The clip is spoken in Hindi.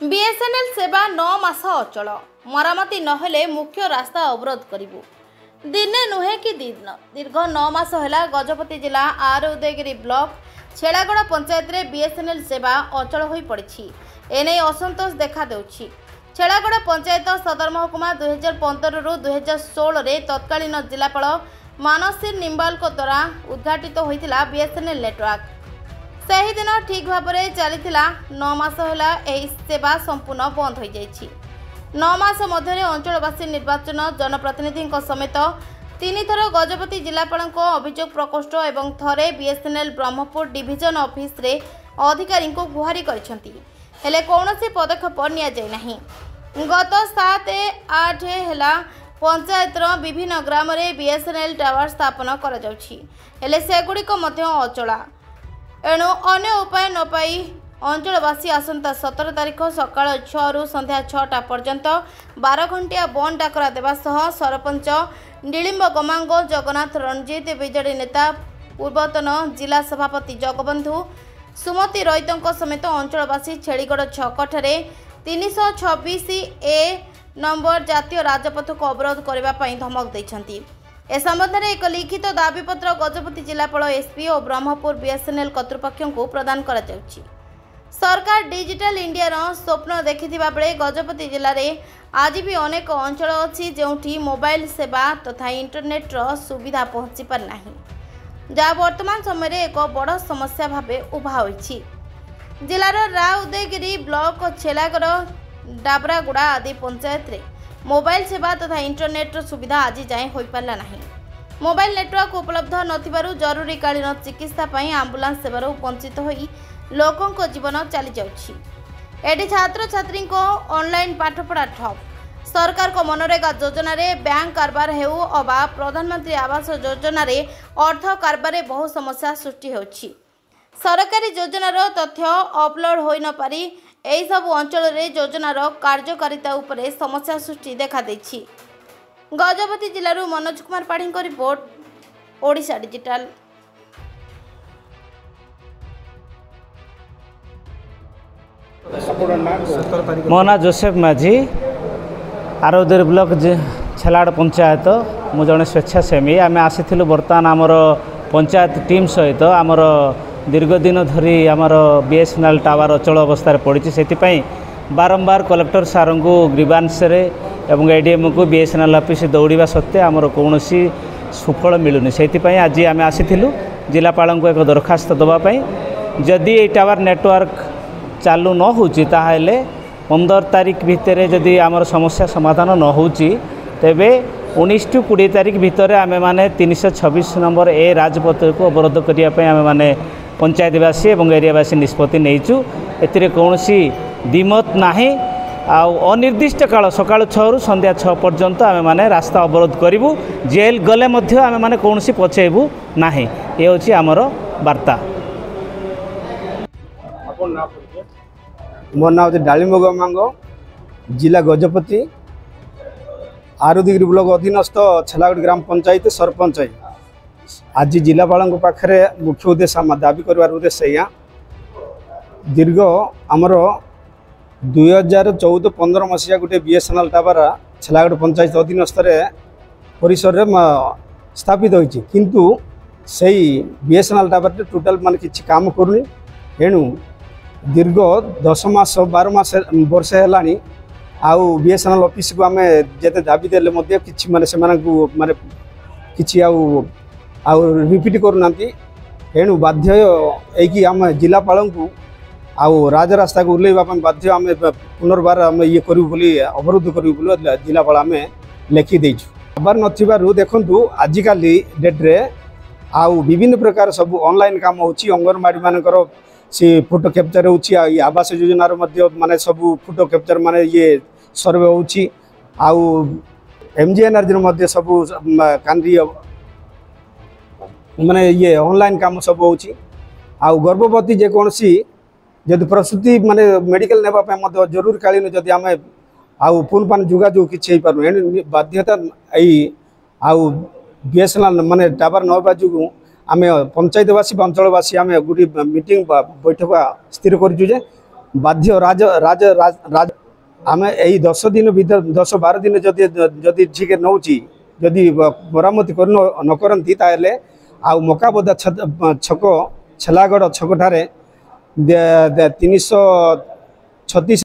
बीएसएनएल सेवा 9 मास अचल मरामती नहेले मुख्य रास्ता अवरोध करिबु। दिने नुहे कि दिन दीर्घ 9 मास है गजपति जिला आर उदयगिरी ब्लॉक छेड़ागड़ पंचायत रे बीएसएनएल सेवा अचल हो पड़ी। एने असंतोष देखा देउछि। छेड़ागड़ पंचायत सदर महकुमा 2015 रु 2016 रे तत्कालीन जिलापाल मानसी निम्बाल द्वारा उद्घाटित होइतिला बीएसएनएल नेटवर्क। सही दिन ठीक भाव में चली 9 मास है सेवा संपूर्ण बंद हो जाइछि। 9 मास मध्य अंचलवासी निर्वाचन जनप्रतिनिधि समेत 3 थर गजपति जिलापाल अभियोग प्रकोष्ठ और थरे बीएसएनएल ब्रह्मपुर डिविजन ऑफिस रे अधिकारी गुहारी करछंती हेले कौनसी पदक्षेप निया जाय नाही। गत 7-8 है पंचायत विभिन्न ग्राम रे बीएसएनएल टावर स्थापन करा जाउछि हेले सेगुड़िक मध्य अचला। एणु अन्य उपाय न पाई अंचलवासी आसंता 17 तारीख सकाळ 6 रु संध्या 6टा पर्यंत 12 घंटिया बंद डाकरा देवा सह सरपंच नीलिंब गमांग जगन्नाथ रणजीत बिजेडी नेता पूर्वतन जिला सभापति जगबंधु सुमति रईतों समेत अंचलवासी छेड़ीगड़ छकठारे 326A नंबर जातीय राजपथ को अवरोध करने धमक देइछंती। ए संबंध में एक लिखित दाबीपत्र गजपति जिलापाल एसपी और ब्रह्मपुर बीएसएनएल कर्तृपक्ष को प्रदान करा जाउछि। सरकार डिजिटल इंडिया स्वप्न देखिथिबा बेले गजपति जिले में आज भी अनेक अंचल अच्छी जोठी मोबाइल सेवा तथा इंटरनेट सुविधा पहुँची पार नाही, जहाँ वर्तमान समय एक बड़ समस्या भावे उभा होइछि। जिलार राव उदयगिरी ब्लॉक छेलागड़ डाबरागुड़ा आदि पंचायत रे मोबाइल सेवा तथा इंटरनेट सुविधा आज जाए हो पारा नहीं। मोबाइल नेटवर्क उपलब्ध नथिबारु जरूरीकालीन चिकित्सा पई आंबुलांस सेवारू वंचित होई लोकों जीवन चली जाउछि। एटी छात्र छात्री को ऑनलाइन पाठपढ़ा ठप। सरकार को मनरेगा योजना रे बैंक कारबार हेउ अबा प्रधानमंत्री आवास योजना रे अर्थ कारबार बहु समस्या सृष्टि होछि। सरकारी योजनार तथ्य अपलोड होई न पारी एही सब अंचल रे योजनार कार्यकारिता उपरे समस्या सृष्टि देखा देछि। गजपति जिलारू मनोज कुमार पाढ़ी को रिपोर्ट, ओडिशा डिजिटल। मो ना जोसेफ माझी आरोदर ब्लॉक छेलाड़ पंचायत मु जड़े स्वेच्छासेवी आम आसी बर्तमान आमर पंचायत टीम सहित आमर दीर्घ दिन धरी आमर बीएसएनएल टावर अचल अवस्था पड़ी से बारंबार कलेक्टर सार को ग्रीवांस एवं एडीएम को बीएसएनएल ऑफिस दौड़ा सत्वे आमर कौन सुफल मिलूनी से आज आम आसी जिलापाल को एक दरखास्त देवाई जदि ये टावर नेटवर्क चालू न होची ताहले 15 तारीख भितर जदि आमर समस्या समाधान न होची तेबे 19 टू 20 तारीख भितर आमे माने 326 नंबर ए राजपथ को अवरोध करने आमे माने पंचायतवासी और एरियावासी निष्पत्ति नहींचु। एतिरे कौनसी दिमत नाही अनिर्दिष्ट काल सकाळ 6 रु संध्या 6 पर्यंत आमे माने रास्ता अवरोध करिवु। जेल गले मध्य आमे माने कौनसी पछेबु नाही। ए होची आमर वार्ता। मोर नाम डालिंब गमांग, जिला गजपति, आरुदिगिरी ब्लॉक अधीनस्थ छेलागड़ ग्राम पंचायत सरपंच। आज जिलापाल पाखे मुख्य उद्देश्य दाबी कर उद्देश्य या दीर्घ आमर 2014-15 मसीहा गोटे बीएसएनएल टावर छेलागड़ पंचायत अधीनस्थ परिसर स्थापित होती किंतु सही बीएसएनएल टावर टोटाल मान कि काम करूनी। एणु दीर्घ 10 मास 12 मास वर्ष है आउ बीएसएनएल ऑफिस को आम जिते दाबी देले मध्य किछि माने से माने किछि आउ रिपीट करूना। एणु बाध्य एकी आम जिलापाल को आउ राजरास्ता को उल्लैवाई बाध्य आम पुनर्बार आम ये करूँ बोली अवरोध करूँ बोली जिलापाल आम लेखि देइछु। खबर नथिबारु देखंतु आजिकल डेट्रे आउ विभिन्न प्रकार सब ऑनलाइन काम होची। अंगनवाड़ी मानकर सी फोटो कैप्चर होची आवास योजनार मध्य माने सब फोटो कैप्चर माने ये सर्वे होची। आउ एमजीएनआरजी मध्य सब कांद्री माने ये ऑनलाइन काम सब होची। आउ गर्भवती जेकोसी जदि प्रसूति माने मेडिकल नेबा पे मध्य जरूरकालीन जदि आम आउ पुन पान जोगाजोग किछि हे पारु एने बाध्यता एई आउ बीएसएनएल माने टावर न बाजू आम पंचायतवासी अंचलवासी आम गोटे मीटिंग बैठक स्थिर करूँ जे बाध्य राज राज राज राज आम यही 10 दिन भीतर 10-12 दिन जदि ठीक नौची जदि मरामती कर न करती ताले आ मकाबदा छक छेलागढ़ छक ठारे 336